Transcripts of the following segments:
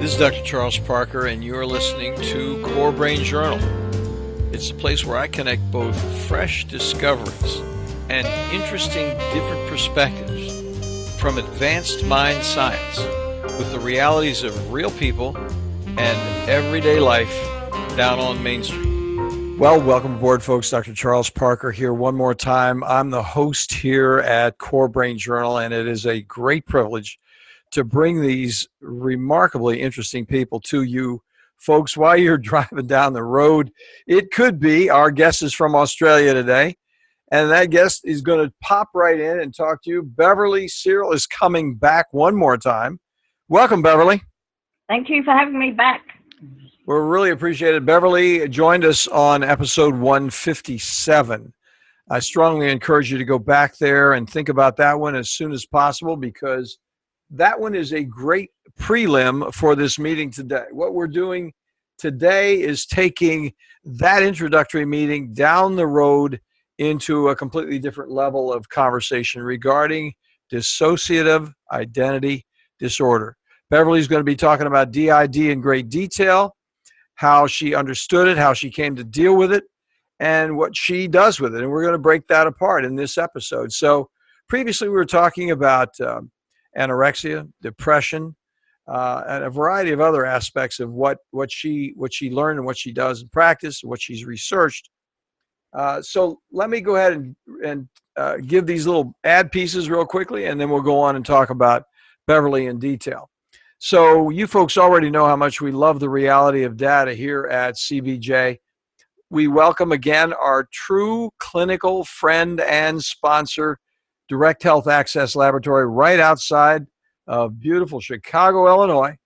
This is Dr. Charles Parker, and you're listening to Core Brain Journal. It's a place where I connect both fresh discoveries and interesting different perspectives from advanced mind science with the realities of real people and everyday life down on Main Street. Well, welcome aboard, folks. Dr. Charles Parker here one more time. I'm the host here at Core Brain Journal, and it is a great privilege to bring these remarkably interesting people to you folks while you're driving down the road. It could be our guest is from Australia today, and that guest is going to pop right in and talk to you. Beverly Searle is coming back one more time. Welcome, Beverly. Thank you for having me back. We're really appreciated. Beverly joined us on episode 157. I strongly encourage you to go back there and think about that one as soon as possible, because that one is a great prelim for this meeting today. What we're doing today is taking that introductory meeting down the road into a completely different level of conversation regarding dissociative identity disorder. Beverly's going to be talking about DID in great detail, how she understood it, how she came to deal with it, and what she does with it. And we're going to break that apart in this episode. So previously we were talking about anorexia, depression, and a variety of other aspects of what she learned and what she does in practice, what she's researched. So let me go ahead and give these little ad pieces real quickly, and then we'll go on and talk about Beverly in detail. So you folks already know how much we love the reality of data here at CBJ. We welcome again our true clinical friend and sponsor, Direct Health Access Laboratory, right outside of beautiful Chicago, Illinois.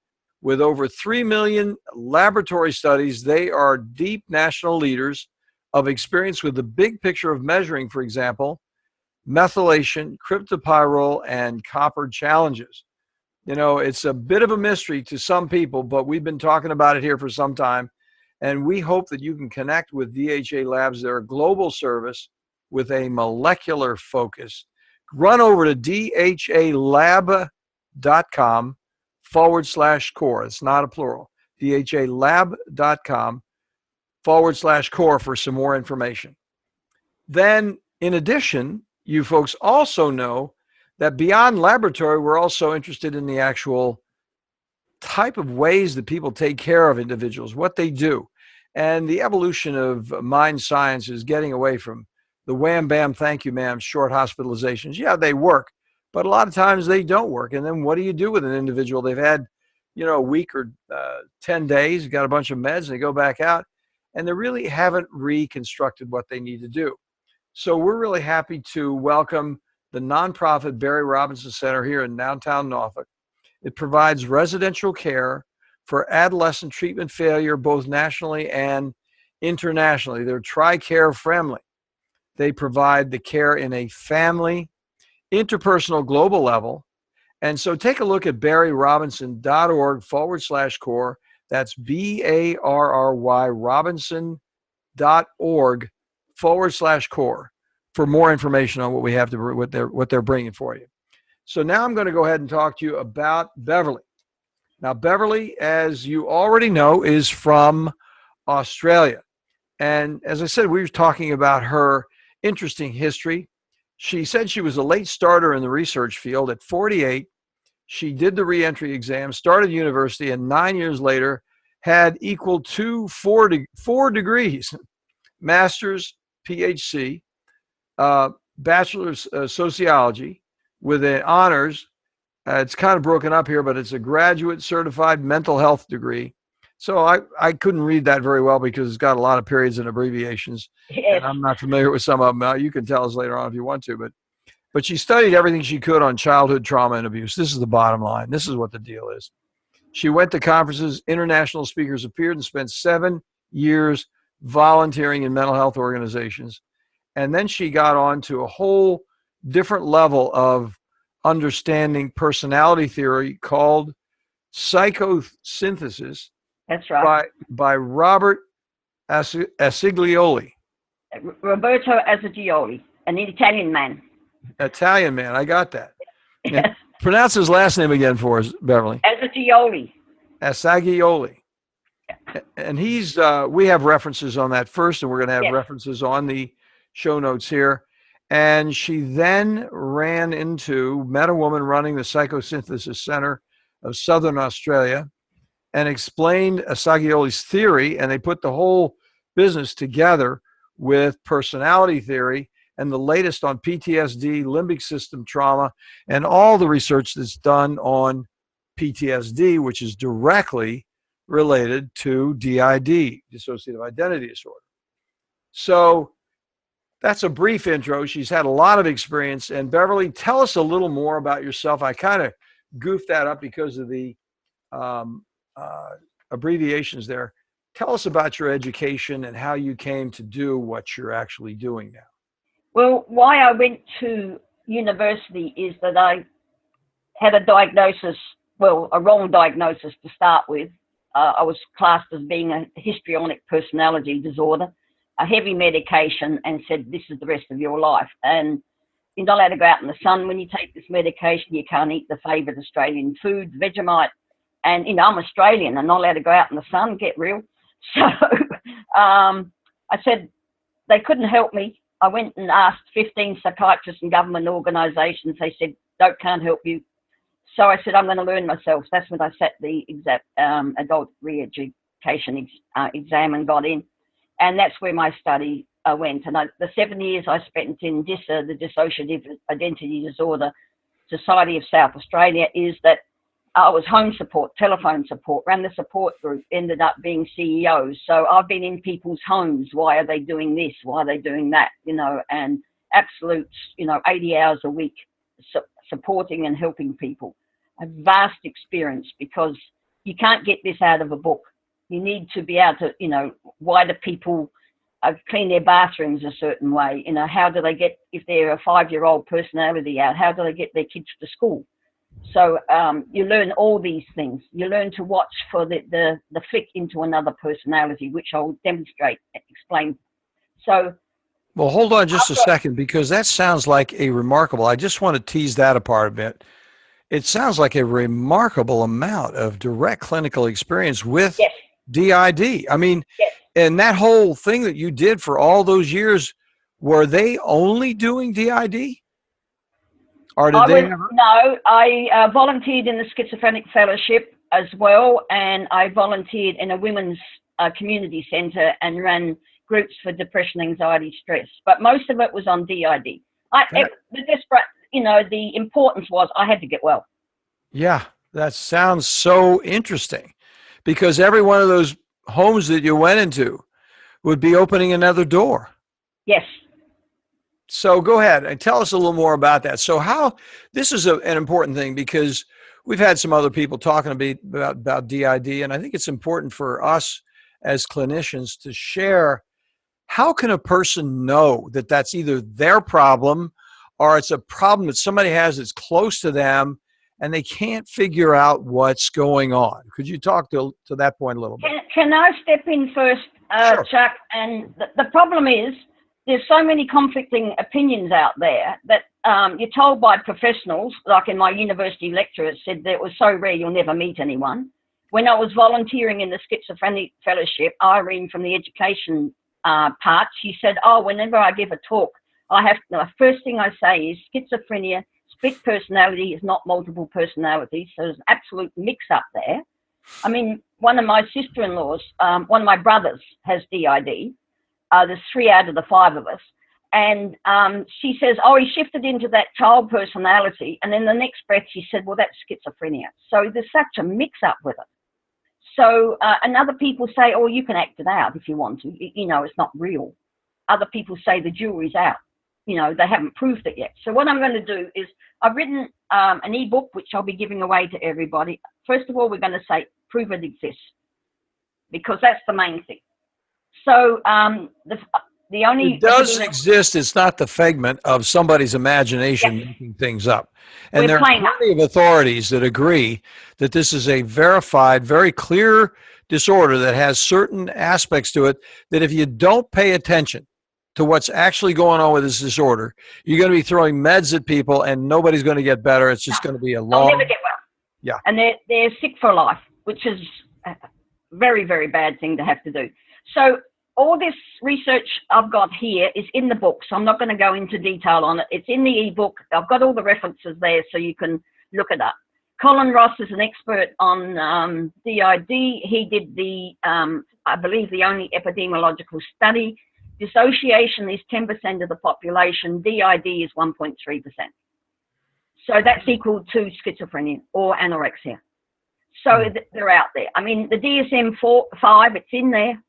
With over 3 million laboratory studies, they are deep national leaders of experience with the big picture of measuring, for example, methylation, cryptopyrrole, and copper challenges. You know, it's a bit of a mystery to some people, but we've been talking about it here for some time, and we hope that you can connect with DHA Labs. They're a global service with a molecular focus. Run over to dhalab.com/core. It's not a plural. dhalab.com/core for some more information. Then, in addition, you folks also know that beyond laboratory, we're also interested in the actual type of ways that people take care of individuals, what they do. And the evolution of mind science is getting away from the wham, bam, thank you, ma'am, short hospitalizations. Yeah, they work, but a lot of times they don't work. And then what do you do with an individual? They've had, a week or 10 days, got a bunch of meds, and they go back out, and they really haven't reconstructed what they need to do. So we're really happy to welcome the nonprofit Barry Robinson Center here in downtown Norfolk. It provides residential care for adolescent treatment failure, both nationally and internationally. They're TRICARE friendly. They provide the care in a family, interpersonal, global level. And so take a look at barryrobinson.org/core. That's BARRY Robinson.org/core for more information on what we have to, what they're bringing for you. So now I'm going to go ahead and talk to you about Beverly. Now, Beverly, as you already know, is from Australia. And as I said, we were talking about her interesting history. She said she was a late starter in the research field. At 48, she did the reentry exam, started university, and 9 years later had equal to four degrees, master's, Ph.D., bachelor's sociology with an honors. It's kind of broken up here, but it's a graduate certified mental health degree. So I couldn't read that very well because it's got a lot of periods and abbreviations. Yes. And I'm not familiar with some of them. You can tell us later on if you want to, but she studied everything she could on childhood trauma and abuse. This is the bottom line. This is what the deal is. She went to conferences, international speakers appeared, and spent 7 years volunteering in mental health organizations. And then she got on to a whole different level of understanding personality theory called psychosynthesis. That's right. By Robert Asiglioli. Roberto Asiglioli, an Italian man. Italian man, I got that. Yes. Pronounce his last name again for us, Beverly. Asiglioli. Assagioli. And he's, we have references on that first, and we're going to have Yes. references on the show notes here. And she then met a woman running the Psychosynthesis Center of Southern Australia and explained Assagioli's theory, and they put the whole business together with personality theory and the latest on PTSD, limbic system trauma, and all the research that's done on PTSD, which is directly related to DID, Dissociative Identity Disorder. So that's a brief intro. She's had a lot of experience. And Beverly, tell us a little more about yourself. I kind of goofed that up because of the abbreviations there. Tell us about your education and how you came to do what you're actually doing now. Well, why I went to university is that I had a diagnosis, well, a wrong diagnosis to start with. I was classed as being a histrionic personality disorder, a heavy medication, and said, this is the rest of your life. And you're not allowed to go out in the sun when you take this medication. You can't eat the favoured Australian food, Vegemite. And, you know, I'm Australian and not allowed to go out in the sun, get real. So I said they couldn't help me. I went and asked 15 psychiatrists and government organisations. They said, can't help you. So I said, I'm going to learn myself. That's when I sat the adult re-education exam and got in. And that's where my study went. And the 7 years I spent in DISA, the Dissociative Identity Disorder Society of South Australia, is that I was home support, telephone support, ran the support group, ended up being CEO. So I've been in people's homes. Why are they doing this? Why are they doing that? You know, and absolute, 80 hours a week supporting and helping people. A vast experience, because you can't get this out of a book. You need to be able to, why do people clean their bathrooms a certain way? How do they get, if they're a 5-year-old personality out, how do they get their kids to school? So you learn all these things. You learn to watch for the flick into another personality, which I'll demonstrate, explain. So, well, hold on just a second, because that sounds like a remarkable, I just want to tease that apart a bit. It sounds like a remarkable amount of direct clinical experience with yes. DID. I mean, yes. And that whole thing that you did for all those years, were they only doing DID? Or did they ever? No, I volunteered in the Schizophrenic Fellowship as well, and I volunteered in a women's community centre and ran groups for depression, anxiety, stress. But most of it was on DID. The importance was I had to get well. Yeah, that sounds so interesting, because every one of those homes that you went into would be opening another door. Yes. So go ahead and tell us a little more about that. So this is an important thing, because we've had some other people talking about DID, and I think it's important for us as clinicians to share, how can a person know that that's either their problem or it's a problem that somebody has that's close to them and they can't figure out what's going on? Could you talk to that point a little bit? Can I step in first, Sure. Chuck? And the problem is, there's so many conflicting opinions out there that you're told by professionals, like in my university lecturer said that it was so rare you'll never meet anyone. When I was volunteering in the Schizophrenic Fellowship, Irene from the education part, she said, whenever I give a talk, the first thing I say is schizophrenia, split personality is not multiple personalities. So there's an absolute mix-up there. I mean, one of my sister-in-laws, one of my brothers has DID. There's 3 out of the 5 of us. And she says, he shifted into that child personality. And then the next breath, she said, well, that's schizophrenia. So there's such a mix-up with it. So, and other people say, you can act it out if you want to. It's not real. Other people say the jury's out. They haven't proved it yet. So what I'm going to do is, I've written an ebook, which I'll be giving away to everybody. First of all, we're going to say, prove it exists, because that's the main thing. So the only... It does exist. It's not the figment of somebody's imagination making things up. And there are plenty of authorities that agree that this is a verified, very clear disorder that has certain aspects to it that if you don't pay attention to what's actually going on with this disorder, you're going to be throwing meds at people and nobody's going to get better. It's just going to be a long... They'll never get well. Yeah. And they're sick for life. which is a very, very bad thing to have to do. So all this research I've got here is in the book, so I'm not going to go into detail on it. It's in the ebook. I've got all the references there so you can look it up. Colin Ross is an expert on DID. He did the, I believe, the only epidemiological study. Dissociation is 10% of the population. DID is 1.3%. So that's equal to schizophrenia or anorexia. So they're out there. I mean, the DSM-5, it's in there.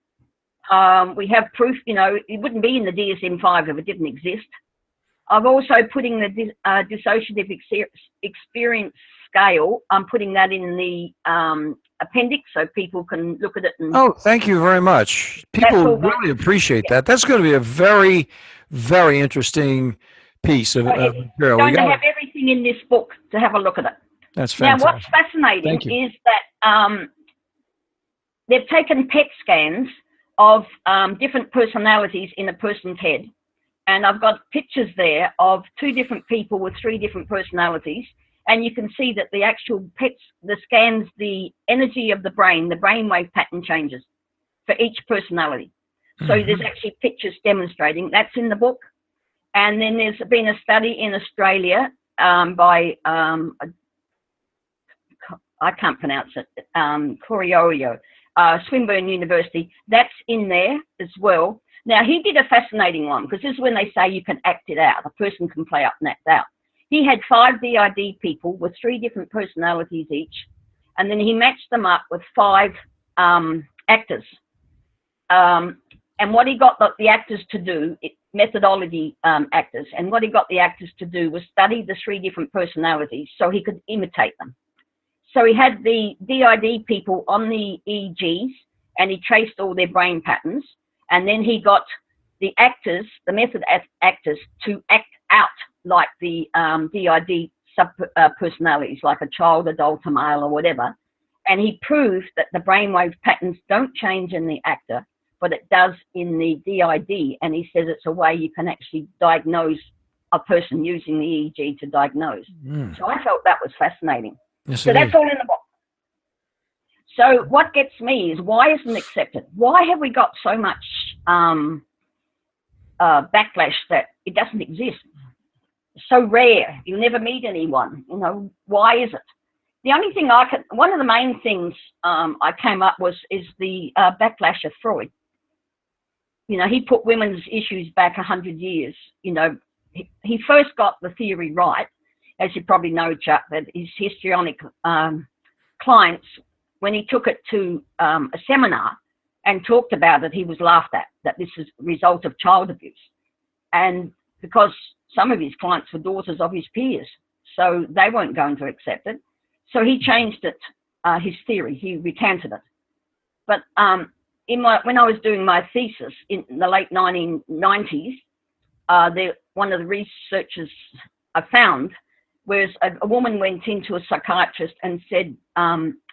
We have proof, you know, it wouldn't be in the DSM-5 if it didn't exist. I've also putting the dissociative experience scale. I'm putting that in the appendix so people can look at it. And oh, thank you very much. People really appreciate that. That's going to be a very, very interesting piece of material. We're going to have everything in this book to have a look at it. That's fantastic. Now, what's fascinating is that they've taken PET scans of different personalities in a person's head. And I've got pictures there of 2 different people with 3 different personalities. And you can see that the actual PETs, the scans, the energy of the brainwave pattern changes for each personality. So there's actually pictures demonstrating. That's in the book. And then there's been a study in Australia by, I can't pronounce it, Coriorio, Swinburne University. That's in there as well. Now, he did a fascinating one, because this is when they say you can act it out. A person can play up and act out. He had 5 DID people with 3 different personalities each, and then he matched them up with 5 actors. And what he got the actors to do, methodology actors, and what he got the actors to do was study the 3 different personalities so he could imitate them. So he had the DID people on the EEGs, and he traced all their brain patterns. And then he got the actors, the method actors, to act out like the DID personalities, like a child, adult, a male, or whatever. And he proved that the brainwave patterns don't change in the actor, but it does in the DID. And he says it's a way you can actually diagnose a person using the EEG to diagnose. So I felt that was fascinating. Yes, so that's all in the book. So what gets me is, why isn't it accepted? Why have we got so much backlash that it doesn't exist? It's so rare. You never meet anyone. You know, why is it? The only thing one of the main things I came up is the backlash of Freud. You know, he put women's issues back 100 years. You know, he first got the theory right, as you probably know, Chuck, that his histrionic clients, when he took it to a seminar and talked about it, he was laughed at, that this is a result of child abuse. And because some of his clients were daughters of his peers, so they weren't going to accept it. So he changed it, his theory, he recanted it. But when I was doing my thesis in the late 1990s, one of the researchers I found was a woman went into a psychiatrist and said,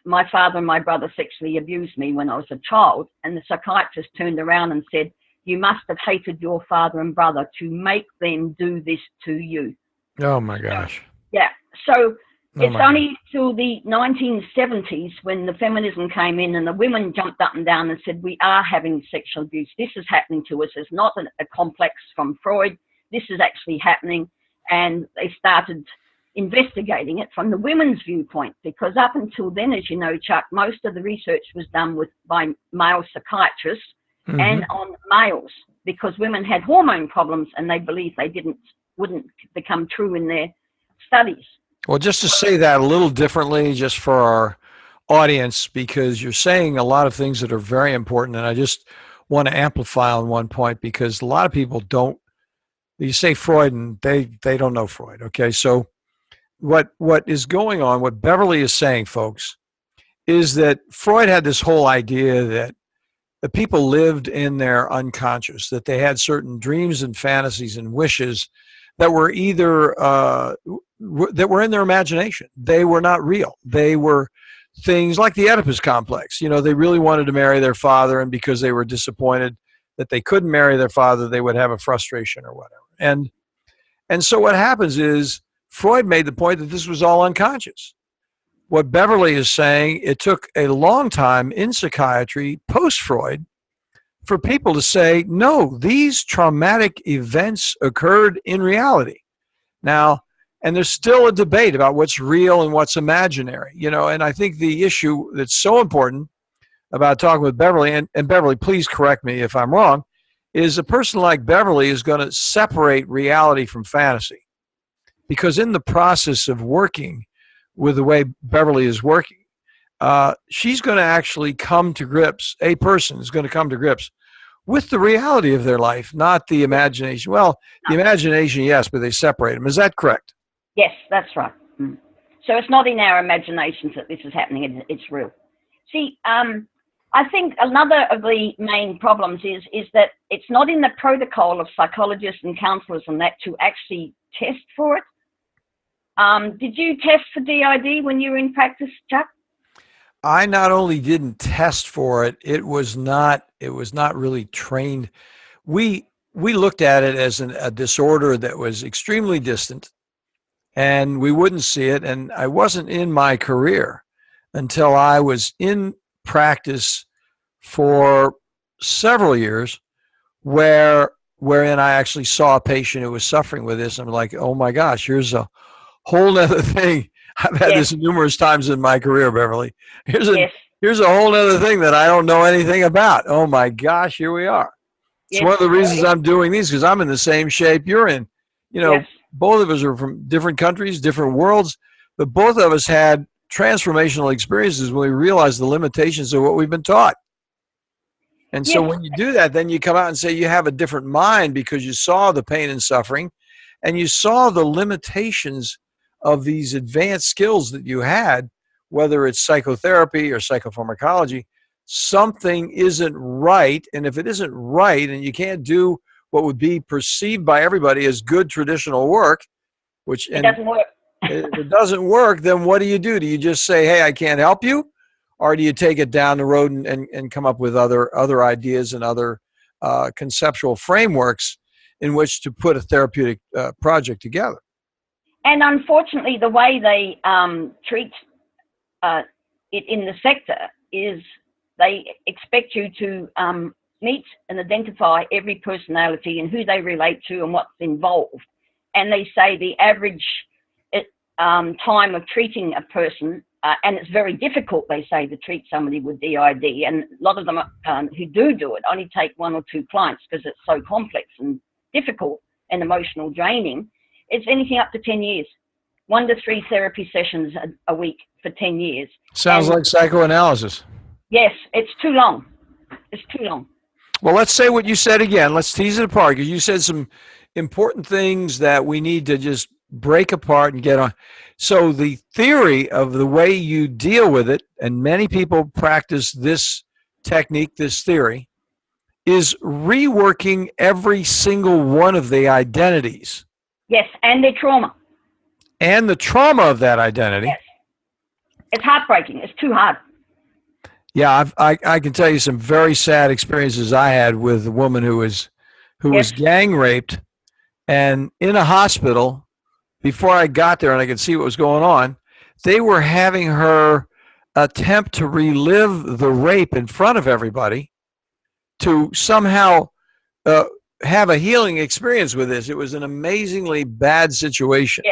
my father and my brother sexually abused me when I was a child. And the psychiatrist turned around and said, you must have hated your father and brother to make them do this to you. Oh, my gosh. Yeah. So it's only till the 1970s when the feminism came in and the women jumped up and down and said, we are having sexual abuse. This is happening to us. It's not a complex from Freud. This is actually happening. And they started investigating it from the women's viewpoint, because up until then, as you know, Chuck, most of the research was done by male psychiatrists and on males, because women had hormone problems and they believed they wouldn't become true in their studies. Well, just to say that a little differently, just for our audience, because you're saying a lot of things that are very important, and I just want to amplify on one point, because a lot of people don't, you say Freud and they don't know Freud, okay? So what is going on, what Beverly is saying, folks, is that Freud had this whole idea that the people lived in their unconscious, that they had certain dreams and fantasies and wishes that were either that were in their imagination. They were not real. They were things like the Oedipus complex. You know, they really wanted to marry their father, and because they were disappointed that they couldn't marry their father, they would have a frustration or whatever. And so what happens is Freud made the point that this was all unconscious. what Beverly is saying, it took a long time in psychiatry, post-Freud, for people to say, no, these traumatic events occurred in reality. Now, and there's still a debate about what's real and what's imaginary, and I think the issue that's so important about talking with Beverly, and Beverly, please correct me if I'm wrong, is a person like Beverly is going to separate reality from fantasy. Because in the process of working with the way Beverly is working, she's going to actually come to grips, a person is going to come to grips with the reality of their life, not the imagination. Well, the imagination, yes, but they separate them. Is that correct? Yes, that's right. So it's not in our imaginations that this is happening, it's real. See, I think another of the main problems is that it's not in the protocol of psychologists and counselors and that to actually test for it. Did you test for DID when you were in practice, Chuck? I not only didn't test for it, it was not really trained. We looked at it as a disorder that was extremely distant, and we wouldn't see it. And I wasn't in my career until I was in practice for several years, wherein I actually saw a patient who was suffering with this. I'm like, oh my gosh, here's a whole other thing. I've had this numerous times in my career, Beverly. Here's a whole other thing that I don't know anything about. Oh my gosh, here we are. It's one of the reasons I'm doing these, because I'm in the same shape you're in. Both of us are from different countries, different worlds, but both of us had transformational experiences when we realized the limitations of what we've been taught. And so when you do that, then you come out and say you have a different mind because you saw the pain and suffering and you saw the limitations of these advanced skills that you had, whether it's psychotherapy or psychopharmacology. Something isn't right. And if it isn't right and you can't do what would be perceived by everybody as good traditional work, which it doesn't work. If it doesn't work, then what do? Do you just say, hey, I can't help you? Or do you take it down the road and come up with other ideas and other conceptual frameworks in which to put a therapeutic project together? And unfortunately, the way they treat it in the sector is they expect you to meet and identify every personality and who they relate to and what's involved. And they say the average time of treating a person, and it's very difficult, they say, to treat somebody with DID. And a lot of them who do it only take 1 or 2 clients because it's so complex and difficult and emotional draining. It's anything up to 10 years. 1 to 3 therapy sessions a week for 10 years. Sounds like psychoanalysis. Yes, it's too long. It's too long. Well, let's say what you said again. Let's tease it apart, because you said some important things that we need to just break apart and get on. So the theory of the way you deal with it, and many people practice this technique, this theory, is reworking every single one of the identities. Yes, and their trauma. And the trauma of that identity. Yes. It's heartbreaking. It's too hard. Yeah, I can tell you some very sad experiences I had with a woman who was gang raped, and in a hospital, before I got there and I could see what was going on, they were having her attempt to relive the rape in front of everybody to somehow have a healing experience with this. It was an amazingly bad situation,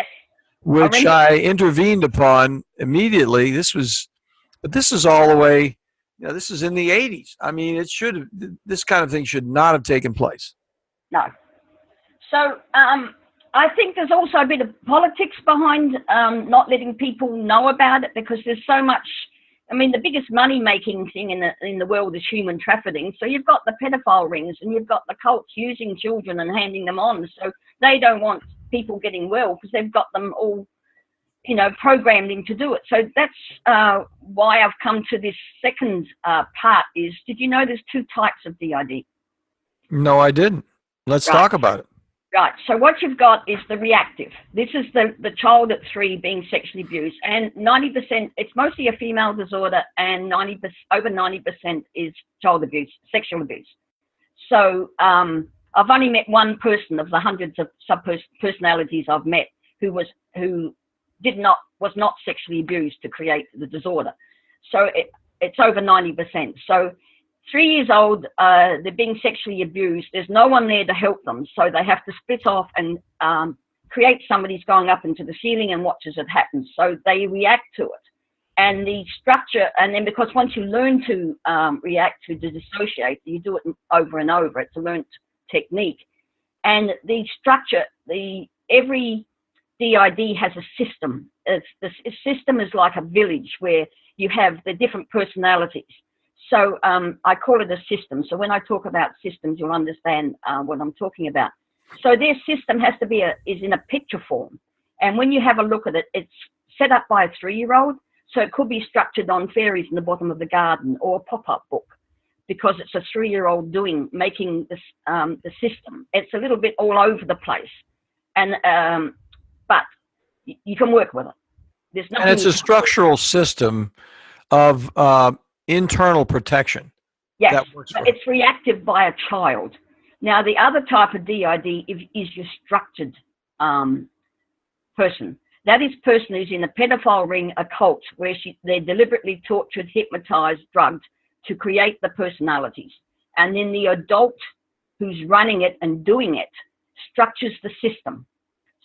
which I intervened upon immediately. This is all the way, this is in the 80s. I mean, this kind of thing should not have taken place. No. So I think there's also a bit of politics behind not letting people know about it, because there's so much. I mean, the biggest money-making thing in the world is human trafficking. So you've got the pedophile rings and you've got the cults using children and handing them on. So they don't want people getting well because they've got them all, programmed in to do it. So that's why I've come to this second part is, did you know there's 2 types of DID? No, I didn't. Let's talk about it. Right. So what you've got is the reactive. This is the child at 3 being sexually abused, and 90%, it's mostly a female disorder, and over 90% is child abuse, sexual abuse. So I've only met one person of the hundreds of sub-personalities I've met who was not sexually abused to create the disorder. So it's over 90%. So 3 years old, they're being sexually abused. There's no one there to help them. So they have to split off and create somebody's going up into the ceiling and watches it happen. So they react to it. And the structure, and then because once you learn to react to dissociate, you do it over and over. It's a learnt technique. And the structure, every DID has a system. The system is like a village where you have the different personalities. So I call it a system. So when I talk about systems, you'll understand what I'm talking about. So their system has to be is in a picture form. And when you have a look at it, it's set up by a 3-year-old. So it could be structured on fairies in the bottom of the garden or a pop-up book, because it's a 3-year-old making this, the system. It's a little bit all over the place, and but you can work with it. There's nothing. And it's a structural system of internal protection. Yes, that works but it's reactive by a child. Now, the other type of DID is your structured person. That is person who's in a pedophile ring, a cult, where they're deliberately tortured, hypnotized, drugged to create the personalities. And then the adult who's running it and doing it structures the system.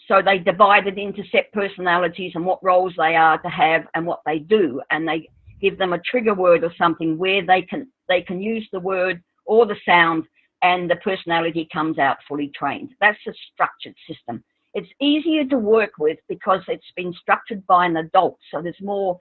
So they divide it into set personalities and what roles they are to have and what they do. And they give them a trigger word or something where they can use the word or the sound, and the personality comes out fully trained. That's a structured system. It's easier to work with because it's been structured by an adult. So there's more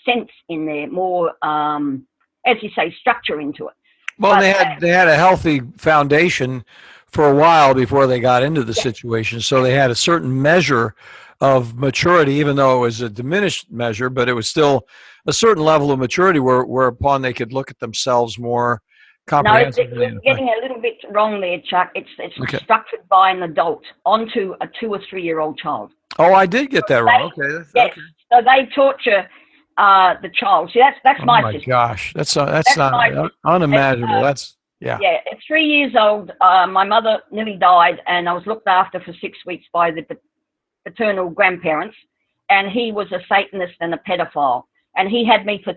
sense in there, more, as you say, structure into it. Well, but they had a healthy foundation for a while before they got into the situation. So they had a certain measure of maturity, even though it was a diminished measure, but it was still a certain level of maturity whereupon they could look at themselves more comprehensively. No, you're getting a little bit wrong there, Chuck. It's okay. Structured by an adult onto a 2 or 3 year old child. Oh, I did get that wrong. Okay. Yes. Okay. So they torture the child. See, that's my system. Oh my gosh, that's not unimaginable. That's yeah. Yeah, at 3 years old, my mother nearly died, and I was looked after for 6 weeks by the paternal grandparents, and he was a Satanist and a pedophile. And he had me for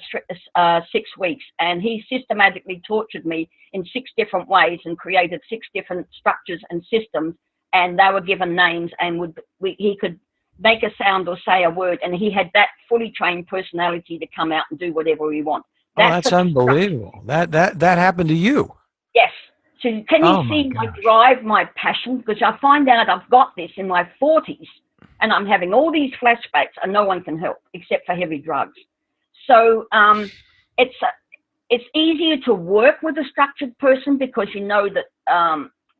6 weeks, and he systematically tortured me in 6 different ways and created 6 different structures and systems, and they were given names, and he could make a sound or say a word, and he had that fully trained personality to come out and do whatever he wants. That's unbelievable. That happened to you. Yes. So can you see my drive, my passion? Because I find out I've got this in my 40s, and I'm having all these flashbacks, and no one can help except for heavy drugs. So it's easier to work with a structured person because you know that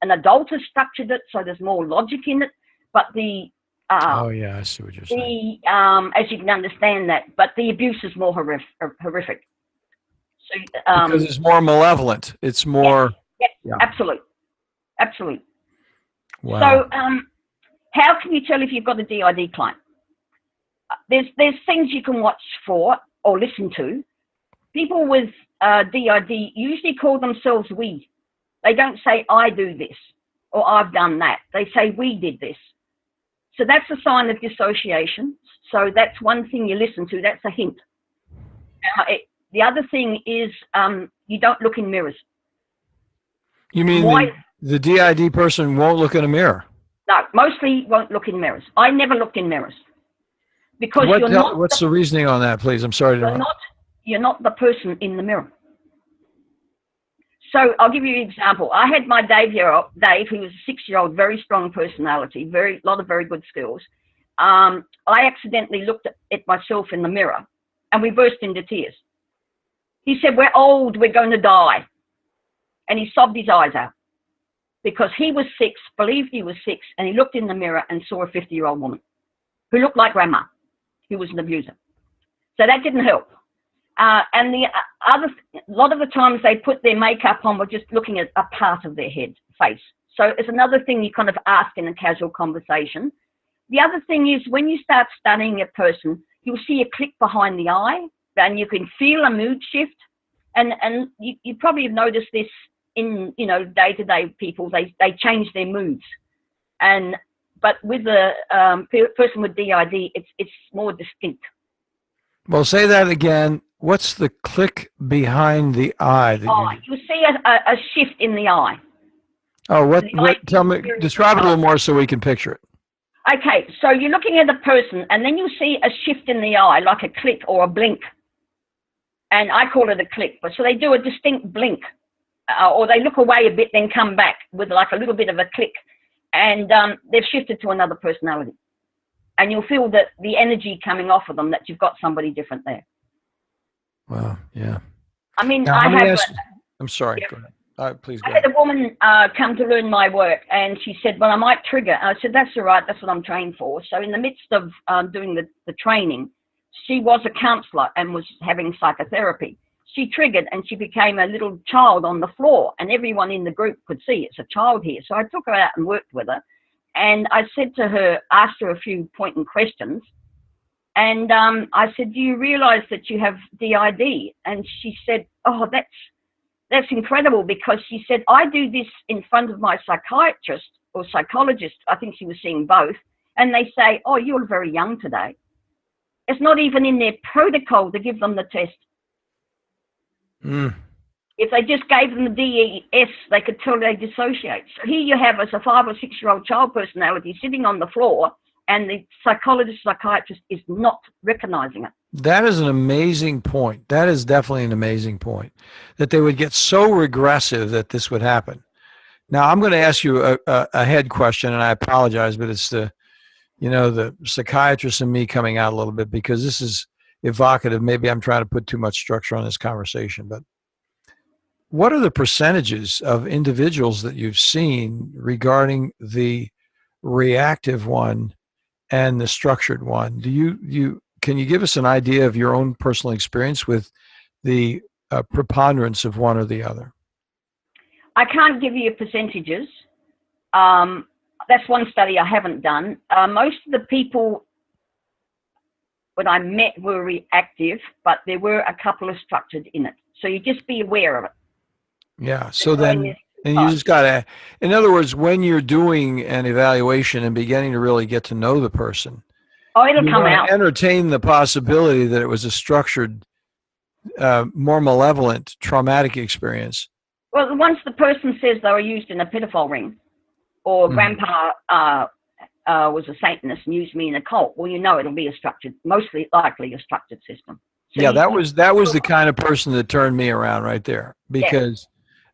an adult has structured it, so there's more logic in it. But oh yeah, I see what you're saying. As you can understand that, but the abuse is more horrific. So because it's more malevolent. It's more. Yes, yeah. Absolute. Wow. So how can you tell if you've got a DID client? There's things you can watch for or listen to. People with DID usually call themselves we. They don't say I do this or I've done that. They say we did this. So that's a sign of dissociation. So that's one thing you listen to. That's a hint. The other thing is you don't look in mirrors. You mean the DID person won't look in a mirror? No, mostly won't look in mirrors. I never look in mirrors. Because what's the reasoning on that, please? I'm sorry to interrupt. You're not the person in the mirror. So I'll give you an example. I had my Dave, who was a 6-year-old, very strong personality, lot of very good skills. I accidentally looked at myself in the mirror, and we burst into tears. He said, "We're old, we're going to die." And he sobbed his eyes out because he was 6, believed he was 6, and he looked in the mirror and saw a 50-year-old woman who looked like grandma, who was an abuser. So that didn't help. And a lot of the times they put their makeup on, we're just looking at a part of their face. So it's another thing you kind of ask in a casual conversation. The other thing is when you start studying a person, you'll see a click behind the eye, and you can feel a mood shift. And you probably have noticed this in, day-to-day people, they change their moods. And but with the person with DID, it's more distinct. Well, say that again. What's the click behind the eye? You see a shift in the eye. Oh, what? Tell me, describe it a little more so we can picture it. Okay, so you're looking at a person, and then you see a shift in the eye, like a click or a blink. And I call it a click, but so they do a distinct blink, or they look away a bit, then come back with like a little bit of a click, and they've shifted to another personality. And you'll feel that the energy coming off of them, that you've got somebody different there. Wow, yeah. I mean, now, I'm sorry, yeah. Go ahead. Please go I had ahead. a woman come to learn my work, and she said, well, I might trigger. I said, that's all right, that's what I'm trained for. So in the midst of doing the training, she was a counselor and was having psychotherapy. She triggered and she became a little child on the floor, and everyone in the group could see it's a child here. So I took her out and worked with her. And I said to her, asked her a few pointing questions. And I said, do you realize that you have DID? And she said, oh, that's incredible, because she said, I do this in front of my psychiatrist or psychologist. I think she was seeing both. And they say, oh, you're very young today. It's not even in their protocol to give them the test. Mm. If they just gave them the DES, they could tell they dissociate. So here you have as a 5 or 6 year old child personality sitting on the floor, and the psychiatrist is not recognizing it. That is an amazing point. That is definitely an amazing point, that they would get so regressive that this would happen. Now, I'm going to ask you a head question, and I apologize, but it's the psychiatrist and me coming out a little bit, because this is evocative. Maybe I'm trying to put too much structure on this conversation, but what are the percentages of individuals that you've seen regarding the reactive one and the structured one? Can you give us an idea of your own personal experience with the preponderance of one or the other? I can't give you percentages. That's one study I haven't done. Most of the people that I met were reactive, but there were a couple of structured in it. So you just be aware of it. Yeah. So then, and you just got to, in other words, when you're doing an evaluation and beginning to really get to know the person, it'll come out. Entertain the possibility that it was a structured, more malevolent, traumatic experience. Well, once the person says they were used in a pedophile ring, or grandpa was a Satanist and used me in a cult, well, it'll be a structured, mostly likely a structured system. So yeah, that was the kind of person that turned me around right there, because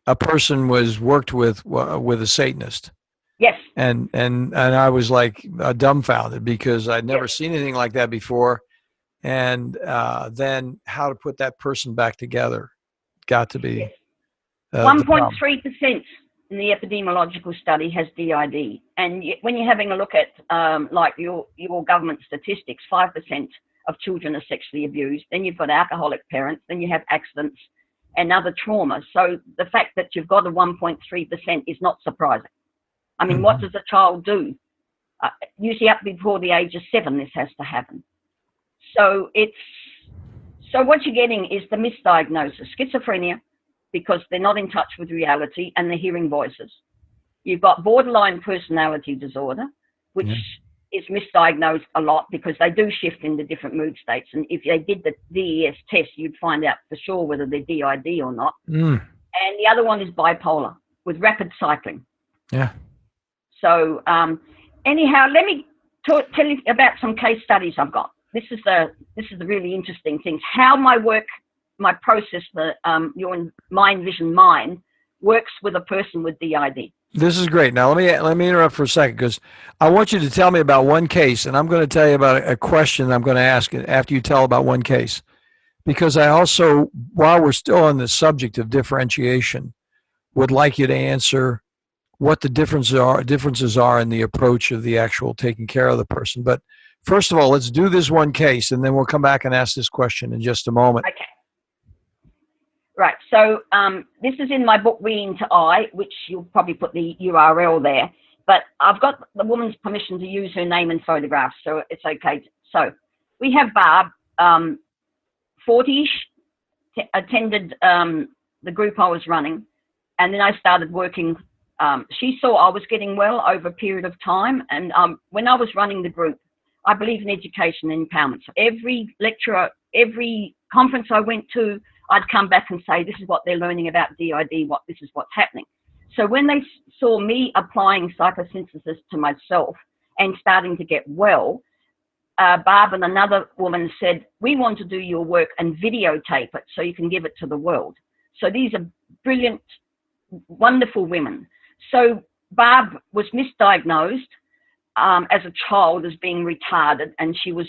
a person was worked with a Satanist. Yes. And I was like dumbfounded, because I'd never seen anything like that before. And then how to put that person back together got to be 1.3% in the epidemiological study has DID. And when you're having a look at like your government statistics, 5% of children are sexually abused. Then you've got alcoholic parents. Then you have accidents and other trauma. So the fact that you've got a 1.3% is not surprising. I mean, what does a child do? Usually up before the age of 7, this has to happen. So what you're getting is the misdiagnosis, schizophrenia, because they're not in touch with reality and they're hearing voices. You've got borderline personality disorder, which is misdiagnosed a lot because they do shift into different mood states. And if they did the DES test, you'd find out for sure whether they're DID or not. And the other one is bipolar with rapid cycling. Yeah. So anyhow, let me tell you about some case studies I've got. This is the really interesting things. How my process, your mind, vision, mind, works with a person with DID. This is great. Now let me interrupt for a second, because I want you to tell me about one case, and I'm going to tell you about a question I'm going to ask after you tell about one case, because I also, while we're still on the subject of differentiation, would like you to answer what the differences are in the approach of the actual taking care of the person. But first of all, let's do this one case, and then we'll come back and ask this question in just a moment. Okay. Right, so this is in my book, Reading to I, which you'll probably put the URL there, but I've got the woman's permission to use her name and photographs, so it's okay. So we have Barb, 40-ish, attended the group I was running, and then I started working she saw I was getting well over a period of time. And when I was running the group, I believe in education and empowerment. So every lecturer, every conference I went to, I'd come back and say, this is what they're learning about DID, this is what's happening. So when they saw me applying psychosynthesis to myself and starting to get well, Barb and another woman said, we want to do your work and videotape it so you can give it to the world. So these are brilliant, wonderful women. So Barb was misdiagnosed as a child as being retarded, and she was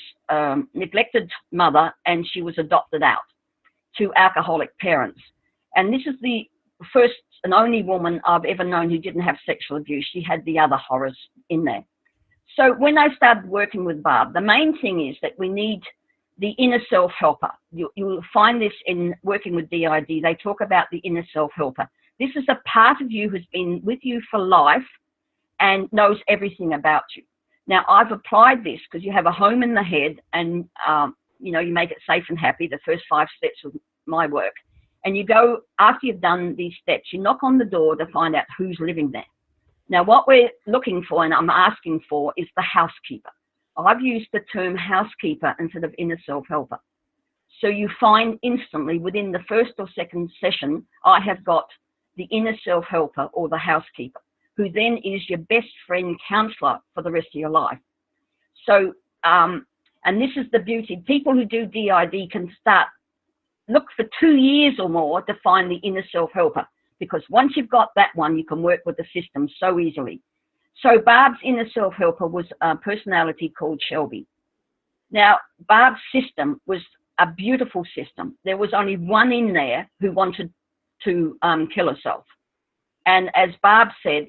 neglected mother, and she was adopted out to alcoholic parents. And this is the first and only woman I've ever known who didn't have sexual abuse. She had the other horrors in there. So when I started working with Barb, the main thing is that we need the inner self helper. You'll find this in working with DID. They talk about the inner self helper. This is a part of you who's been with you for life and knows everything about you. Now, I've applied this because you have a home in the head, and you know, you make it safe and happy, the first 5 steps of my work. And you go, after you've done these steps, you knock on the door to find out who's living there. Now, what we're looking for, and I'm asking for, is the housekeeper. I've used the term housekeeper instead of inner self-helper. So you find instantly within the first or second session, I have got the inner self-helper or the housekeeper, who then is your best friend counselor for the rest of your life. So, and this is the beauty. People who do DID can look for 2 years or more to find the inner self-helper, because once you've got that one, you can work with the system so easily. So Barb's inner self-helper was a personality called Shelby. Now, Barb's system was a beautiful system. There was only one in there who wanted to kill herself. And as Barb said,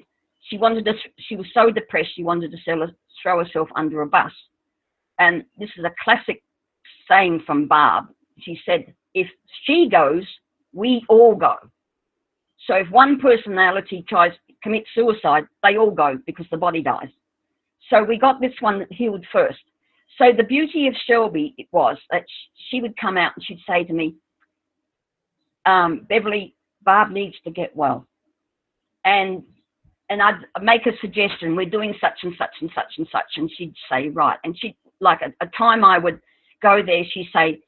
she was so depressed, she wanted to throw herself under a bus. And this is a classic saying from Barb. She said, if she goes, we all go. So if one personality tries to commit suicide, they all go because the body dies. So we got this one healed first. So the beauty of Shelby was that she would come out and she'd say to me, Beverly, Barb needs to get well. And I'd make a suggestion, we're doing such and such and such and such. And she'd say, right. And she'd, like a time I would go there, she'd say,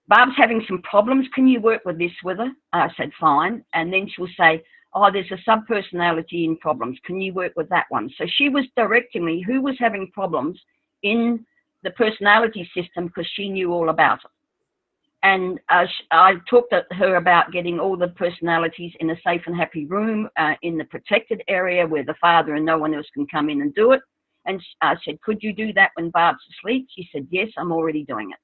Barb's having some problems. Can you work with this with her? I said, fine. And then she'll say, oh, there's a subpersonality in problems. Can you work with that one? So she was directing me who was having problems in the personality system because she knew all about it. And I talked to her about getting all the personalities in a safe and happy room in the protected area where the father and no one else can come in and do it. And I said, could you do that when Barb's asleep? She said, yes, I'm already doing it.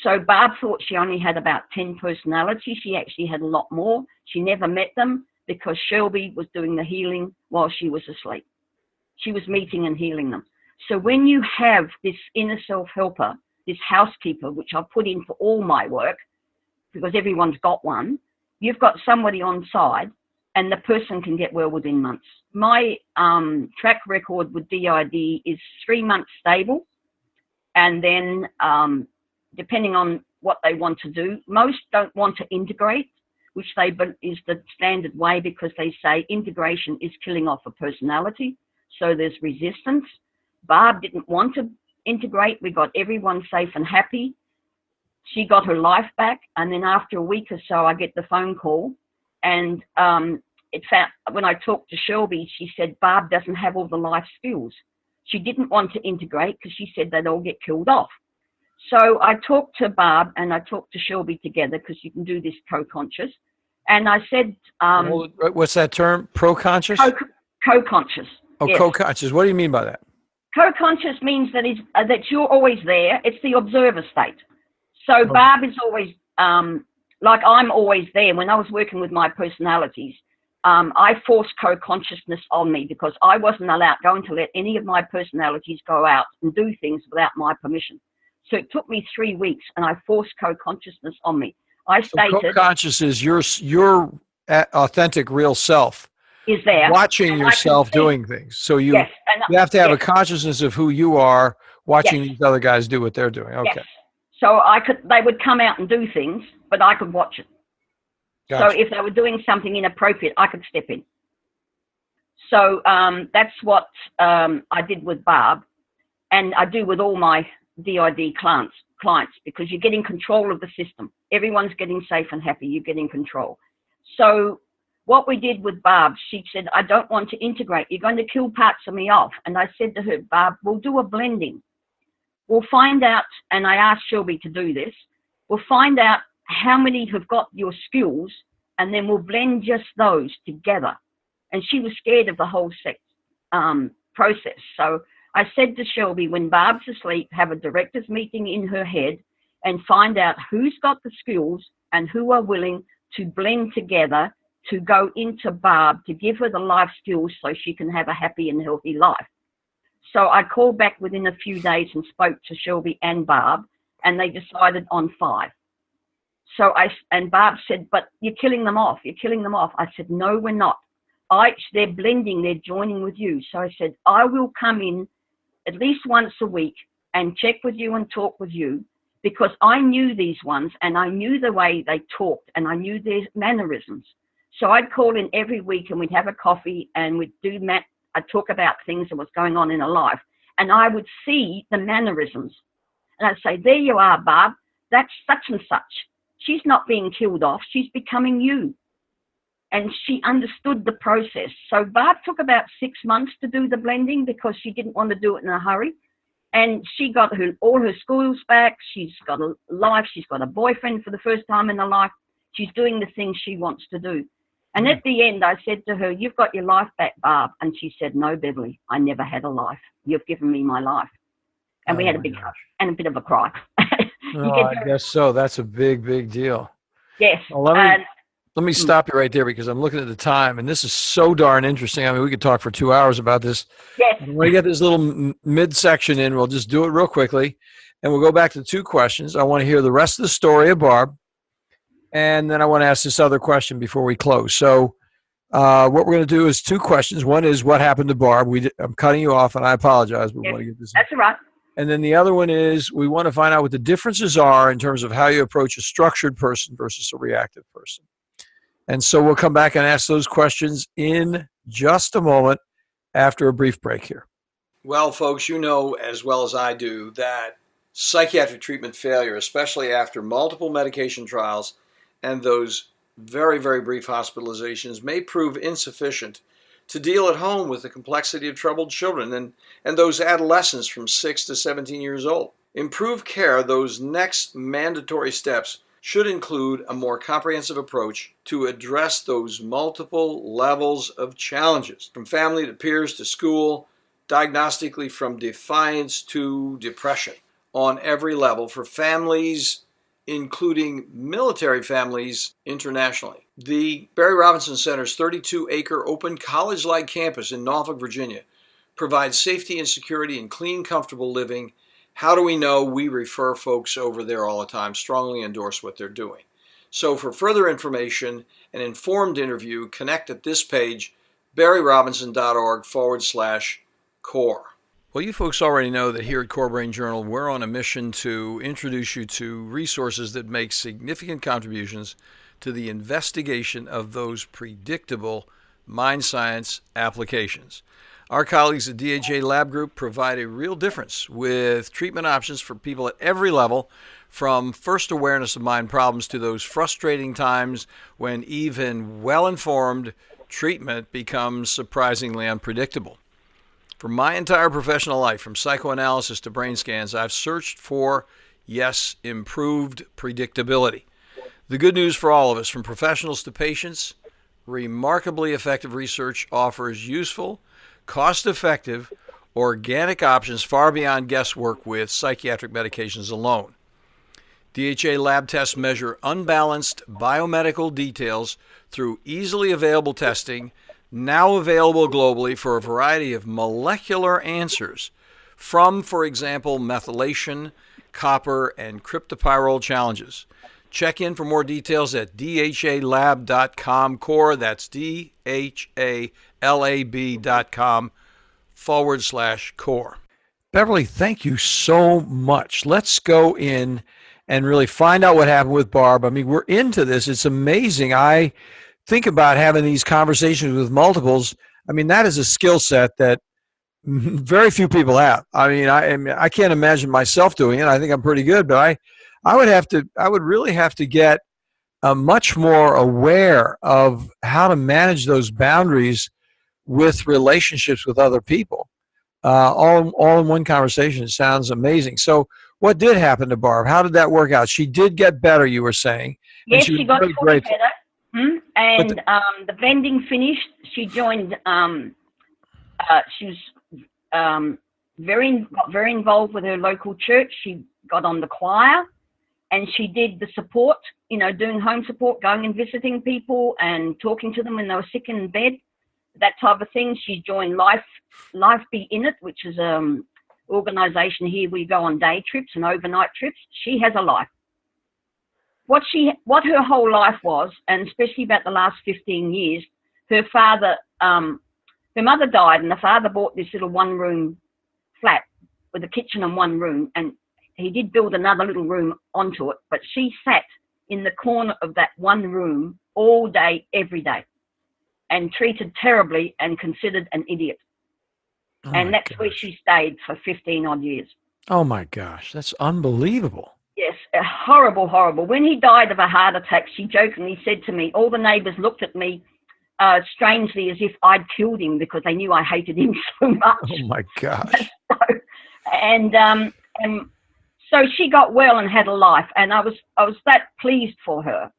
So Barb thought she only had about 10 personalities. She actually had a lot more. She never met them because Shelby was doing the healing while she was asleep. She was meeting and healing them. So when you have this inner self-helper, this housekeeper, which I've put in for all my work, because everyone's got one, you've got somebody on side and the person can get well within months. My track record with DID is 3 months stable, and then depending on what they want to do, most don't want to integrate, which is the standard way because they say integration is killing off a personality, so there's resistance. Barb didn't want to integrate. We got everyone safe and happy. She got her life back, and then after a week or so I get the phone call, and when I talked to Shelby, she said Barb doesn't have all the life skills. She didn't want to integrate because she said they'd all get killed off. So I talked to Barb and I talked to Shelby together because you can do this co-conscious. And I said... what's that term? Pro-conscious? Co-conscious. Oh, yes. Co-conscious. What do you mean by that? Co-conscious means that you're always there. It's the observer state. So Barb is always, like I'm always there. When I was working with my personalities, I forced co-consciousness on me because I wasn't going to let any of my personalities go out and do things without my permission. So it took me 3 weeks, and I forced co-consciousness on me. I stated, co-conscious is your authentic, real self. Is there watching yourself doing things. So you have to have a consciousness of who you are, watching these other guys do what they're doing. Okay. Yes. So they would come out and do things, but I could watch it. Gotcha. So if they were doing something inappropriate, I could step in. So that's what I did with Barb, and I do with all my DID clients, because you get in control of the system. Everyone's getting safe and happy. You get in control. So what we did with Barb, she said, I don't want to integrate. You're going to kill parts of me off. And I said to her, Barb, we'll do a blending. We'll find out, and I asked Shelby to do this, we'll find out how many have got your skills, and then we'll blend just those together. And she was scared of the whole sex process. So I said to Shelby, when Barb's asleep, have a director's meeting in her head and find out who's got the skills and who are willing to blend together to go into Barb to give her the life skills so she can have a happy and healthy life. So I called back within a few days and spoke to Shelby and Barb, and they decided on 5. So and Barb said, but you're killing them off. You're killing them off. I said, no, we're not. They're blending, they're joining with you. So I said, I will come in at least once a week and check with you and talk with you, because I knew these ones and I knew the way they talked and I knew their mannerisms. So I'd call in every week and we'd have a coffee and we'd I'd talk about things that was going on in her life, and I would see the mannerisms. And I'd say, there you are, Barb, that's such and such. She's not being killed off, she's becoming you. And she understood the process. So Barb took about 6 months to do the blending because she didn't want to do it in a hurry. And she got all her schools back. She's got a life. She's got a boyfriend for the first time in her life. She's doing the things she wants to do. And at the end, I said to her, you've got your life back, Barb. And she said, no, Beverly, I never had a life. You've given me my life. And we had a big hug and a bit of a cry. I guess so. That's a big, big deal. Yes. Well, let me stop you right there, because I'm looking at the time, and this is so darn interesting. I mean, we could talk for 2 hours about this. Yes. When we get this little midsection in, we'll just do it real quickly, and we'll go back to 2 questions. I want to hear the rest of the story of Barb, and then I want to ask this other question before we close. So what we're going to do is 2 questions. One is, what happened to Barb? I'm cutting you off, and I apologize. But Yes. want to get this That's all right. And then the other one is, we want to find out what the differences are in terms of how you approach a structured person versus a reactive person. And so we'll come back and ask those questions in just a moment after a brief break here. Well, folks, you know as well as I do that psychiatric treatment failure, especially after multiple medication trials and those very, very brief hospitalizations, may prove insufficient to deal at home with the complexity of troubled children and those adolescents from 6 to 17 years old. Improved care, those next mandatory steps, should include a more comprehensive approach to address those multiple levels of challenges, from family to peers to school, diagnostically from defiance to depression, on every level for families, including military families internationally. The Barry Robinson Center's 32-acre open college-like campus in Norfolk, Virginia, provides safety and security and clean, comfortable living. How do we know? We refer folks over there all the time, strongly endorse what they're doing. So for further information, an informed interview, connect at this page, barryrobinson.org/core. Well, you folks already know that here at Core Brain Journal, we're on a mission to introduce you to resources that make significant contributions to the investigation of those predictable mind science applications. Our colleagues at DHA Lab Group provide a real difference with treatment options for people at every level, from first awareness of mind problems to those frustrating times when even well-informed treatment becomes surprisingly unpredictable. For my entire professional life, from psychoanalysis to brain scans, I've searched for, yes, improved predictability. The good news for all of us, from professionals to patients, remarkably effective research offers useful, cost-effective, organic options far beyond guesswork with psychiatric medications alone. DHA lab tests measure unbalanced biomedical details through easily available testing, now available globally for a variety of molecular answers from, for example, methylation, copper, and cryptopyrrole challenges. Check in for more details at dhalab.com core. That's dhalab.com/core. Beverly, thank you so much. Let's go in and really find out what happened with Barb. I mean, we're into this. It's amazing. I think about having these conversations with multiples. I mean, that is a skill set that very few people have. I mean, I can't imagine myself doing it. I think I'm pretty good, but I would really have to get much more aware of how to manage those boundaries with relationships with other people. All in one conversation. Sounds amazing. So what did happen to Barb? How did that work out? She did get better, you were saying. Yes, she got fully better. And the vending finished. She joined, she was very involved with her local church. She got on the choir, and she did the support, doing home support, going and visiting people and talking to them when they were sick in bed, that type of thing. She joined Life Be In It, which is an organization here. We go on day trips and overnight trips. She has a life. What her whole life was, and especially about the last 15 years, her mother died, and the father bought this little one-room flat with a kitchen and one room, and he did build another little room onto it, but she sat in the corner of that one room all day, every day, and treated terribly and considered an idiot. And that's where she stayed for 15 odd years. Oh my gosh, that's unbelievable. Yes, horrible, horrible. When he died of a heart attack, she jokingly said to me, all the neighbors looked at me strangely as if I'd killed him because they knew I hated him so much. Oh my gosh. So she got well and had a life, and I was that pleased for her.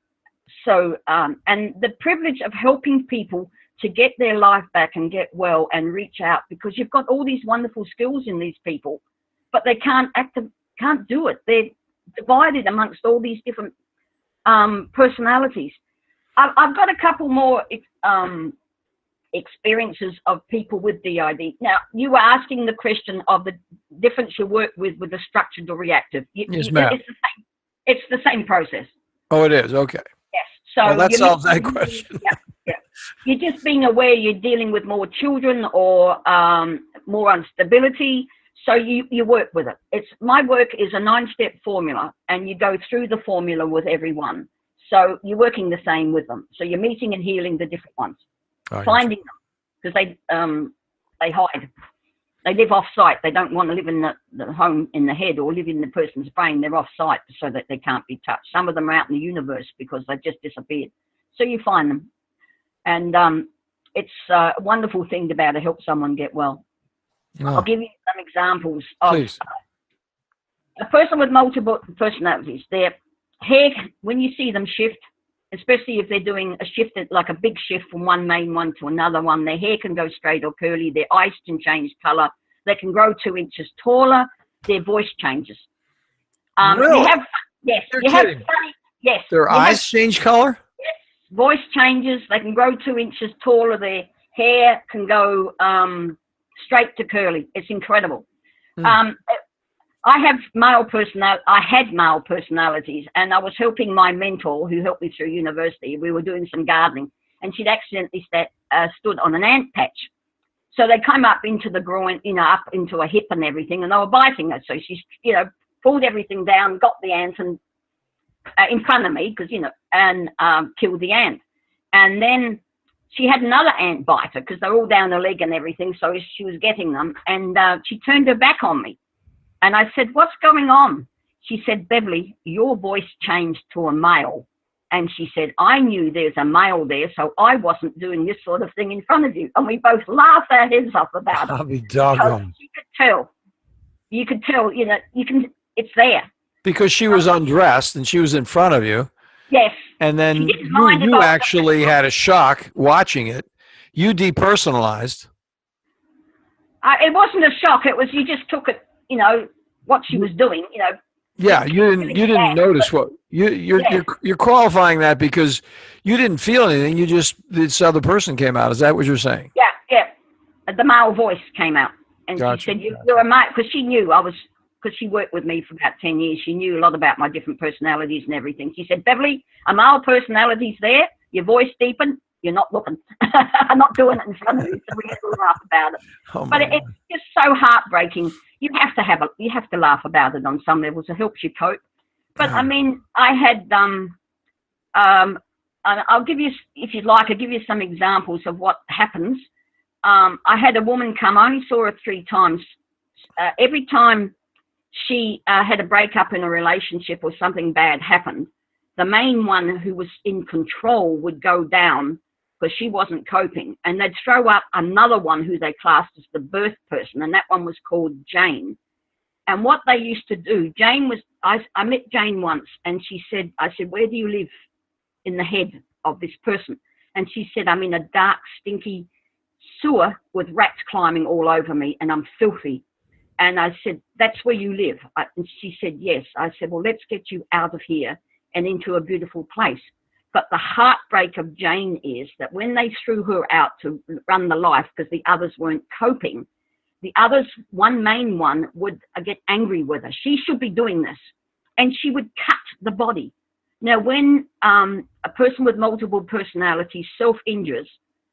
So, and the privilege of helping people to get their life back and get well and reach out, because you've got all these wonderful skills in these people, but they can't do it. They're divided amongst all these different personalities. I've got a couple more experiences of people with DID. Now, you were asking the question of the difference you work with the structured or reactive. Yes, ma'am. It's the same process. Oh, it is? Okay. Yes. So well, that solves that question. Yeah. You're just being aware you're dealing with more children or more instability. So you work with it. My work is a 9-step formula, and you go through the formula with everyone. So you're working the same with them. So you're meeting and healing the different ones, finding them, because they hide. They live off-site. They don't want to live in the home in the head or live in the person's brain. They're off-site so that they can't be touched. Some of them are out in the universe because they've just disappeared. So you find them. And it's a wonderful thing to be able to help someone get well. Oh. I'll give you some examples of a person with multiple personalities. Their hair, when you see them shift, especially if they're doing a shift, like a big shift from one main one to another one, their hair can go straight or curly, their eyes can change color, they can grow 2 inches taller, their voice changes. Really? Their eyes change color? Yes, voice changes, they can grow 2 inches taller, their hair can go straight to curly. It's incredible. I had male personalities, and I was helping my mentor who helped me through university. We were doing some gardening, and she'd accidentally stood on an ant patch. So they came up into the groin, up into a hip and everything, and they were biting her. So she, pulled everything down, got the ant and in front of me, and killed the ant. And then she had another ant bite her because they're all down her leg and everything. So she was getting them, and she turned her back on me. And I said, "What's going on?" She said, "Beverly, your voice changed to a male." And she said, "I knew there's a male there, so I wasn't doing this sort of thing in front of you." And we both laughed our heads off about it. I'll be doggone. You could tell, it's there. Because she was undressed and she was in front of you. Yes. And then you actually had a shock watching it. You depersonalized. It wasn't a shock. It was, you just took it, what she was doing, Yeah, you didn't notice what you're qualifying that because you didn't feel anything. This other person came out. Is that what you're saying? Yeah. The male voice came out, and Gotcha. She said, "You're a male," because she knew because she worked with me for about 10 years. She knew a lot about my different personalities and everything. She said, "Beverly, a male personality's there. Your voice deepened. You're not looking. I'm not doing it in front of you." So we had to laugh about it. But it's just so heartbreaking. You have to laugh about it on some levels. It helps you cope. But I mean, I had, I'll give you, if you'd like, I'll give you some examples of what happens. I had a woman come, I only saw her 3 times. Every time she had a breakup in a relationship or something bad happened, the main one who was in control would go down because she wasn't coping. And they'd throw up another one who they classed as the birth person, and that one was called Jane. And what they used to do, Jane was, I met Jane once, and she said, I said, where do you live in the head of this person? And she said, I'm in a dark, stinky sewer with rats climbing all over me, and I'm filthy. And I said, that's where you live? And she said, yes. I said, well, let's get you out of here and into a beautiful place. But the heartbreak of Jane is that when they threw her out to run the life because the others weren't coping, the others, one main one, would get angry with her. She should be doing this. And she would cut the body. Now, when a person with multiple personalities self-injures,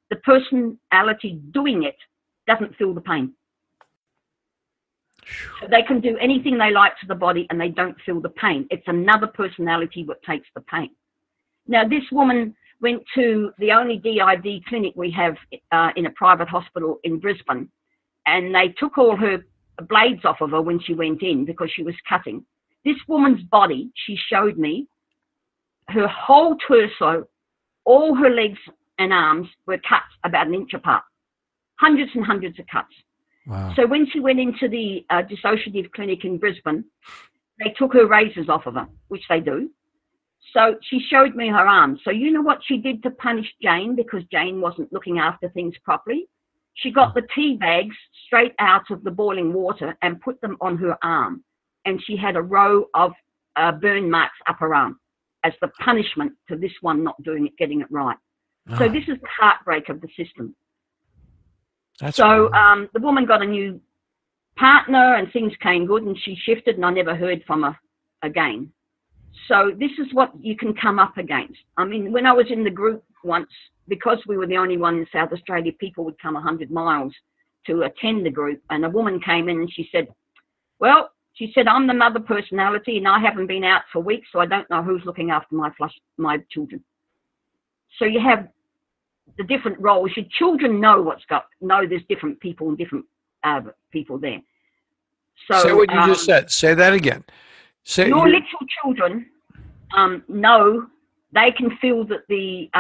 the personality doing it doesn't feel the pain. So they can do anything they like to the body and they don't feel the pain. It's another personality that takes the pain. Now, this woman went to the only DID clinic we have in a private hospital in Brisbane, and they took all her blades off of her when she went in because she was cutting. This woman's body, she showed me, her whole torso, all her legs and arms were cut about 1 inch apart. Hundreds and hundreds of cuts. Wow. So when she went into the dissociative clinic in Brisbane, they took her razors off of her, which they do. So she showed me her arms. So you know what she did to punish Jane because Jane wasn't looking after things properly? She got the tea bags straight out of the boiling water and put them on her arm. And she had a row of burn marks up her arm as the punishment to this one not doing it, getting it right. Oh. So this is the heartbreak of the system. That's so cool. The woman got a new partner and things came good and she shifted and I never heard from her again. So this is what you can come up against. I mean, when I was in the group once, because we were the only one in South Australia, people would come 100 miles to attend the group. And a woman came in and she said, well, she said, I'm the mother personality and I haven't been out for weeks, so I don't know who's looking after my children. So you have the different roles. Your children know there's different people and different people there. So say what you just said. Say that again. Your little children know they can feel that they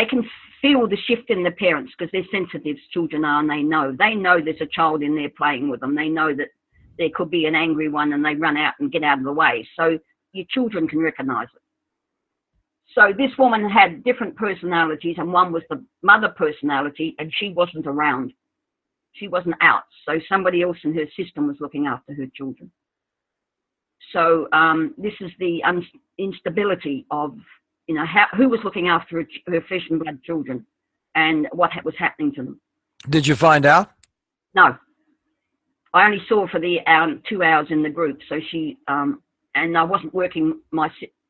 can feel the shift in the parents because they're sensitive, children are, and they know there's a child in there playing with them. They know that there could be an angry one and they run out and get out of the way. So your children can recognize it. So this woman had different personalities and one was the mother personality and she wasn't around. She wasn't out. So somebody else in her system was looking after her children. So this is the instability of, you know, who was looking after her flesh and blood children and what was happening to them. Did you find out? No. I only saw her for the 2 hours in the group. So she, and I wasn't working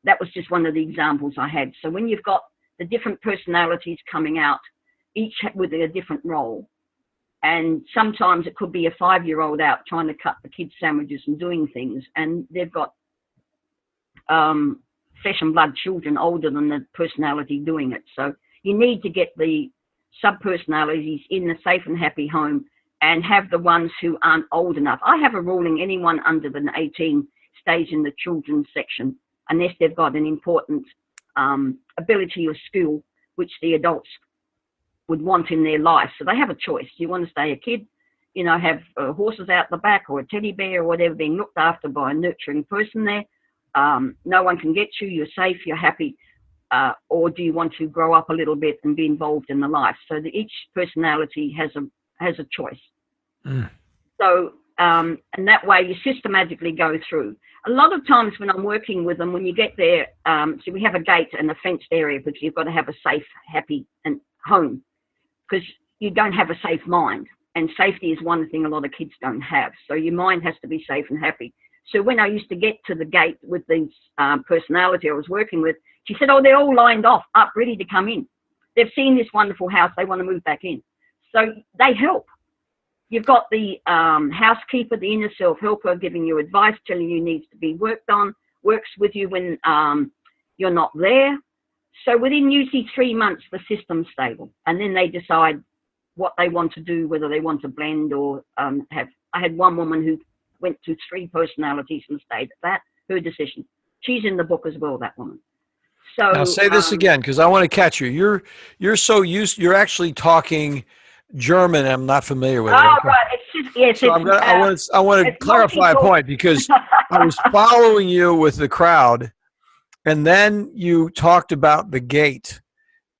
that was just one of the examples I had. So when you've got the different personalities coming out, each with a different role, and sometimes it could be a 5-year-old out trying to cut the kids' sandwiches and doing things, and they've got flesh and blood children older than the personality doing it. So you need to get the sub-personalities in a safe and happy home and have the ones who aren't old enough. I have a ruling, anyone under than 18 stays in the children's section unless they've got an important ability or skill which the adults would want in their life. So they have a choice. Do you want to stay a kid, you know, have horses out the back or a teddy bear or whatever, being looked after by a nurturing person there? No one can get you, you're safe, you're happy. Or do you want to grow up a little bit and be involved in the life? So that each personality has a choice. Mm. So, and that way you systematically go through. A lot of times when I'm working with them, when you get there, so we have a gate and a fenced area because you've got to have a safe, happy and home because you don't have a safe mind. And safety is one thing a lot of kids don't have. So your mind has to be safe and happy. So when I used to get to the gate with these personality I was working with, she said, oh, they're all lined off, up, ready to come in. They've seen this wonderful house. They want to move back in. So they help. you've got the housekeeper, the inner self-helper giving you advice, telling you needs to be worked on, works with you when you're not there. So within usually 3 months, the system's stable. And then they decide what they want to do, whether they want to blend or have. I had one woman who went to 3 personalities and stayed at that. Her decision. She's in the book as well, that woman. So now say this again, because I want to catch you. You're so used. You're actually talking German. I'm not familiar with it. Oh, right. It's just, yes. So I want to clarify a point, because I was following you with the crowd, and then you talked about the gate.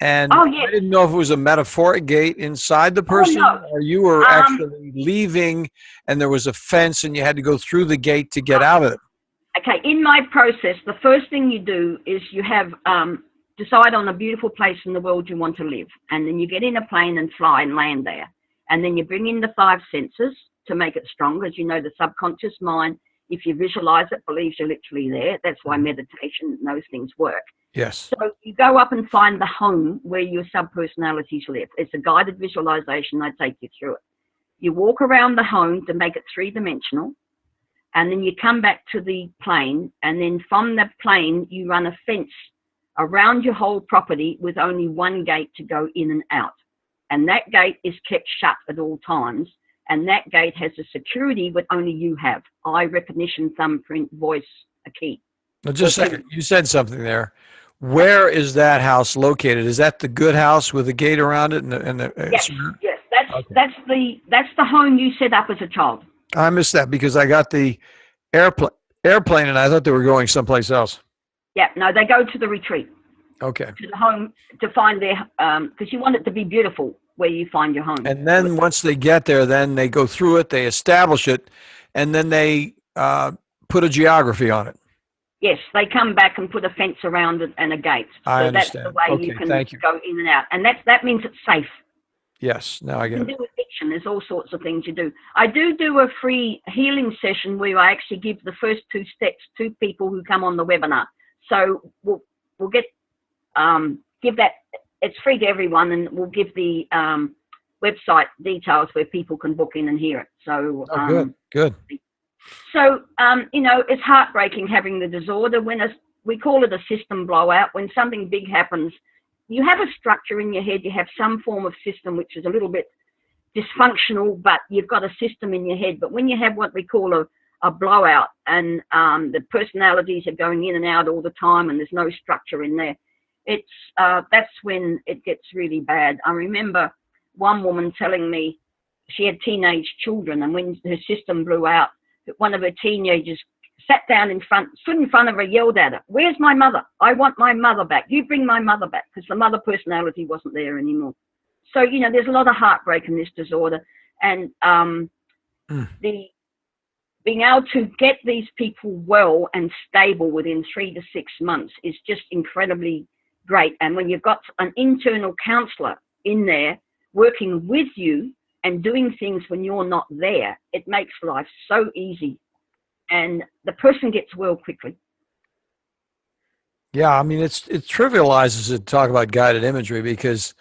And oh, yes. I didn't know if it was a metaphoric gate inside the person, or you were actually leaving and there was a fence and you had to go through the gate to get out of it. Okay, in my process, the first thing you do is you have decide on a beautiful place in the world you want to live, and then you get in a plane and fly and land there, and then you bring in the 5 senses to make it stronger. As you know, the subconscious mind, if you visualize it, believes you're literally there. That's why meditation and those things work. Yes. So you go up and find the home where your sub-personalities live. It's a guided visualization. I take you through it. You walk around the home to make it 3-dimensional. And then you come back to the plane, and then from the plane, you run a fence around your whole property with only 1 gate to go in and out. And that gate is kept shut at all times. And that gate has a security that only you have. Eye recognition, thumbprint, voice, a key. Now, just a second. You said something there. Where is that house located? Is that the good house with a gate around it? Yes. That's the home you set up as a child. I missed that because I got the airplane and I thought they were going someplace else. Yeah, no, they go to the retreat. Okay. To the home to find their, because you want it to be beautiful where you find your home. And then once they get there, then they go through it, they establish it, and then they put a geography on it. Yes, they come back and put a fence around it and a gate. So I understand. That's the way you can go in and out. And that means it's safe. Yes, now I get it. You can do addiction. There's all sorts of things you do. I do a free healing session where I actually give the first 2 steps to people who come on the webinar. So we'll give that. It's free to everyone, and we'll give the website details where people can book in and hear it. So good. So it's heartbreaking having the disorder. We call it a system blowout. When something big happens, you have a structure in your head, you have some form of system which is a little bit dysfunctional, but you've got a system in your head. But when you have what we call a blowout, and the personalities are going in and out all the time and there's no structure in there, that's when it gets really bad. I remember one woman telling me she had teenage children, and when her system blew out, one of her teenagers stood in front of her, yelled at her, "Where's my mother? I want my mother back. You bring my mother back," because the mother personality wasn't there anymore. So, there's a lot of heartbreak in this disorder. And being able to get these people well and stable within 3 to 6 months is just incredibly great. And when you've got an internal counselor in there working with you and doing things when you're not there, it makes life so easy. And the person gets well quickly. Yeah, I mean, it trivializes it to talk about guided imagery, because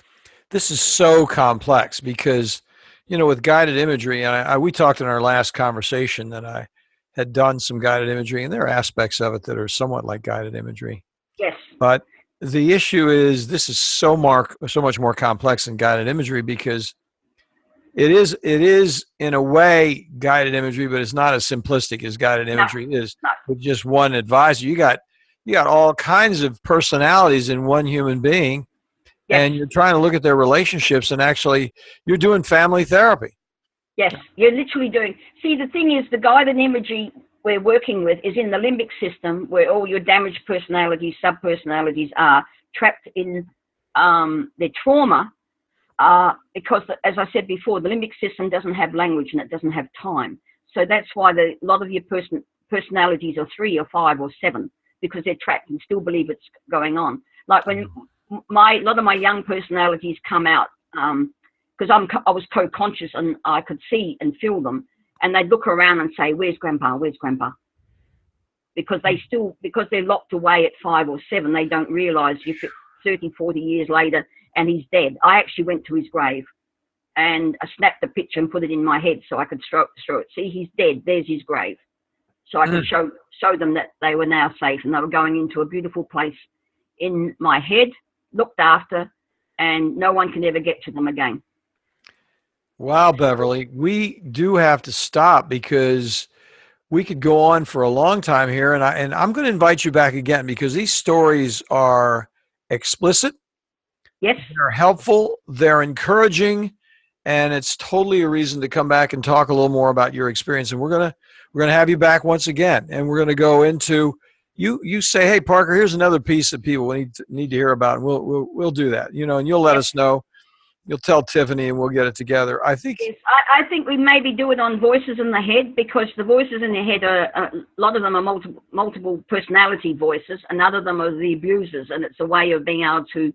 this is so complex. Because, with guided imagery, and we talked in our last conversation that I had done some guided imagery, and there are aspects of it that are somewhat like guided imagery. Yes. But the issue is this is so much more complex than guided imagery, because it is in a way guided imagery, but it's not as simplistic as guided imagery is with just one advisor. You got all kinds of personalities in one human being, and you're trying to look at their relationships, and actually you're doing family therapy. Yes, you're literally doing. See, the thing is, the guided imagery we're working with is in the limbic system, where all your damaged personalities, sub-personalities are trapped in their trauma. Because, as I said before, the limbic system doesn't have language and it doesn't have time. So that's why a lot of your personalities are 3 or 5 or 7, because they're trapped and still believe it's going on. Like when a lot of my young personalities come out, because I was co-conscious and I could see and feel them, and they'd look around and say, "Where's Grandpa? Where's Grandpa?" Because they're locked away at 5 or 7, they don't realize 30, 40 years later, and he's dead. I actually went to his grave, and I snapped the picture and put it in my head so I could show it. See, he's dead. There's his grave. So I could show them that they were now safe and they were going into a beautiful place in my head, looked after, and no one can ever get to them again. Wow, Beverly, we do have to stop because we could go on for a long time here, and I'm going to invite you back again because these stories are explicit. Yes. They're helpful, they're encouraging, and it's totally a reason to come back and talk a little more about your experience. And we're gonna have you back once again, and we're gonna go into you say, hey Parker, here's another piece that people need to hear about, and we'll do that, and you'll let us know. You'll tell Tiffany, and we'll get it together. I think. Yes, I think we maybe do it on voices in the head, because the voices in the head are a lot of them are multiple personality voices, and other of them are the abusers, and it's a way of being able to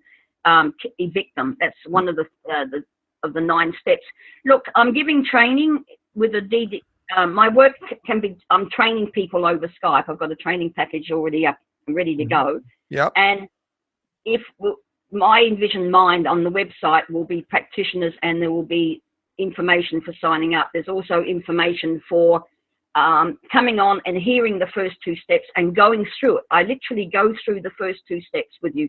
evict them. That's one of the 9 steps. Look, I'm giving training with a DD. My work can be. I'm training people over Skype. I've got a training package already up and ready to go. Yeah. And if my Envision Mind on the website will be practitioners, and there will be information for signing up. There's also information for coming on and hearing the first 2 steps and going through it. I literally go through the first 2 steps with you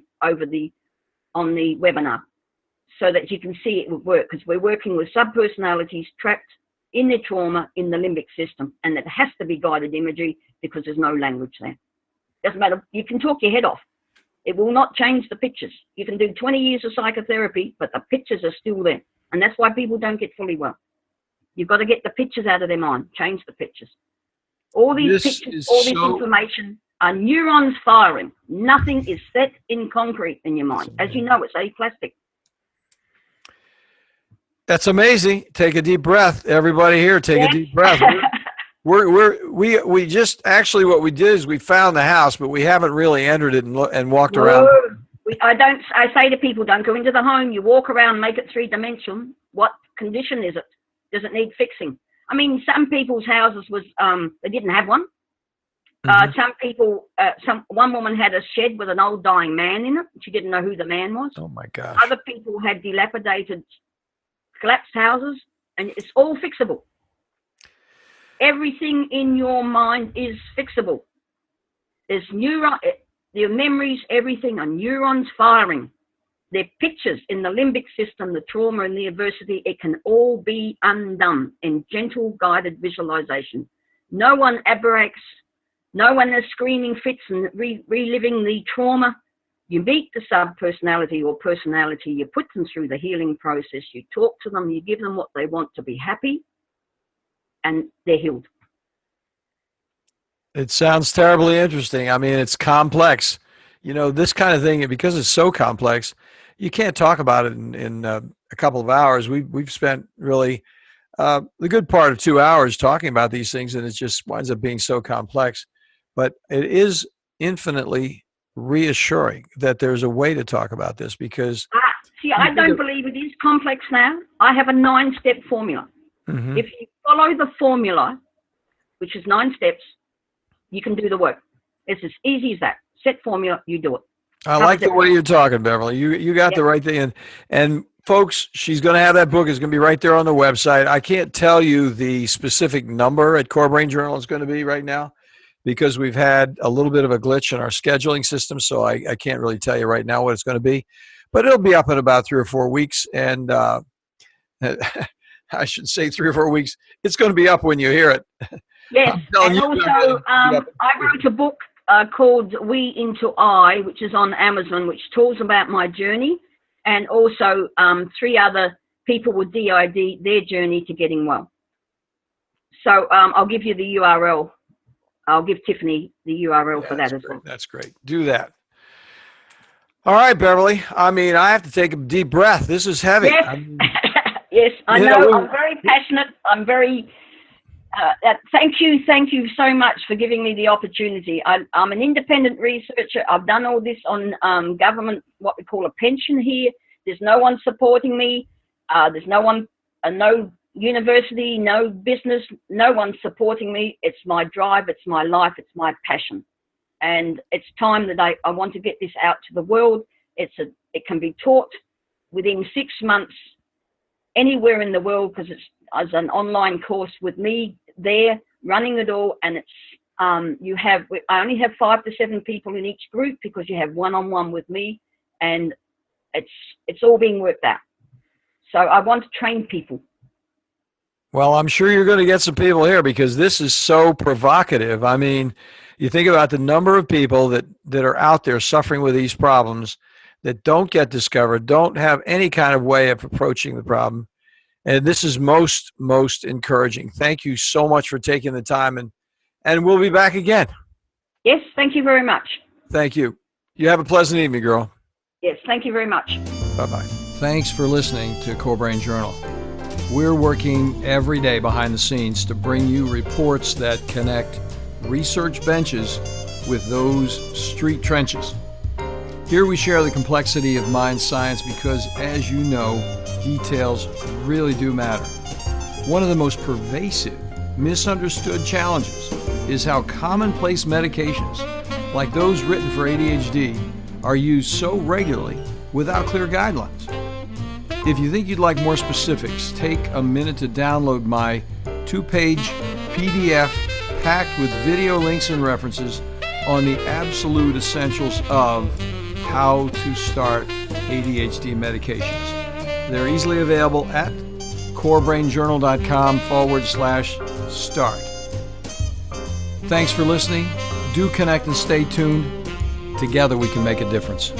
on the webinar, so that you can see it would work, because we're working with subpersonalities trapped in their trauma in the limbic system, and it has to be guided imagery because there's no language there. Doesn't matter. You can talk your head off. It will not change the pictures. You can do 20 years of psychotherapy, but the pictures are still there. And that's why people don't get fully well. You've got to get the pictures out of their mind, change the pictures. All these pictures, all this information are neurons firing. Nothing is set in concrete in your mind. As you know, it's aplastic. That's amazing. Take a deep breath. Everybody here, take a deep breath. We just actually what we did is we found the house, but we haven't really entered it and walked around. I say to people, don't go into the home. You walk around, make it 3-dimensional. What condition is it? Does it need fixing? I mean, some people's houses was they didn't have one. Some people, one woman had a shed with an old dying man in it. She didn't know who the man was. Oh my gosh. Other people had dilapidated, collapsed houses, and it's all fixable. Everything in your mind is fixable. There's your memories, everything are neurons firing. They're pictures in the limbic system, the trauma and the adversity. It can all be undone in gentle, guided visualization. No one aberrates. No one is screaming fits and reliving the trauma. You meet the sub-personality or personality. You put them through the healing process. You talk to them. You give them what they want to be happy. And they're healed. It sounds terribly interesting. I mean, it's complex. This kind of thing, because it's so complex, you can't talk about it in a couple of hours. We've spent really the good part of 2 hours talking about these things, and it just winds up being so complex. But it is infinitely reassuring that there's a way to talk about this, because... I don't believe it is complex now. I have a 9-step formula. Mm-hmm. If you follow the formula, which is 9 steps, you can do the work. It's as easy as that. Set formula, you do it. I like the way you're talking, Beverly. You got the right thing. And folks, she's going to have that book. It's going to be right there on the website. I can't tell you the specific number at Core Brain Journal is going to be right now, because we've had a little bit of a glitch in our scheduling system, so I can't really tell you right now what it's going to be. But it'll be up in about 3 or 4 weeks, and I should say 3 or 4 weeks. It's going to be up when you hear it. Yes, and also I wrote a book called We Into I, which is on Amazon, which talks about my journey, and also 3 other people with DID, their journey to getting well. So I'll give you the URL. I'll give Tiffany the URL for that as well. That's great. Do that. All right, Beverly. I mean, I have to take a deep breath. This is heavy. Yes, yes, I know. I'm very passionate. I'm very... thank you so much for giving me the opportunity. I'm an independent researcher. I've done all this on government, what we call a pension here. There's no one supporting me. There's no one, no university, no business, no one supporting me. It's my drive, it's my life, it's my passion. And it's time that I want to get this out to the world. It can be taught within 6 months. anywhere in the world, because it's as an online course with me there running it all, and it's I only have 5 to 7 people in each group, because you have one-on-one with me, and it's all being worked out. So I want to train people. Well, I'm sure you're going to get some people here, because this is so provocative. I mean, you think about the number of people that are out there suffering with these problems that don't get discovered, don't have any kind of way of approaching the problem. And this is most encouraging. Thank you so much for taking the time, and we'll be back again. Yes, thank you very much. Thank you. You have a pleasant evening, girl. Yes, thank you very much. Bye-bye. Thanks for listening to Core Brain Journal. We're working every day behind the scenes to bring you reports that connect research benches with those street trenches. Here we share the complexity of mind science because, as you know, details really do matter. One of the most pervasive, misunderstood challenges is how commonplace medications, like those written for ADHD, are used so regularly without clear guidelines. If you think you'd like more specifics, take a minute to download my 2-page PDF packed with video links and references on the absolute essentials of how to start ADHD medications. They're easily available at corebrainjournal.com/start. Thanks for listening. Do connect and stay tuned. Together we can make a difference.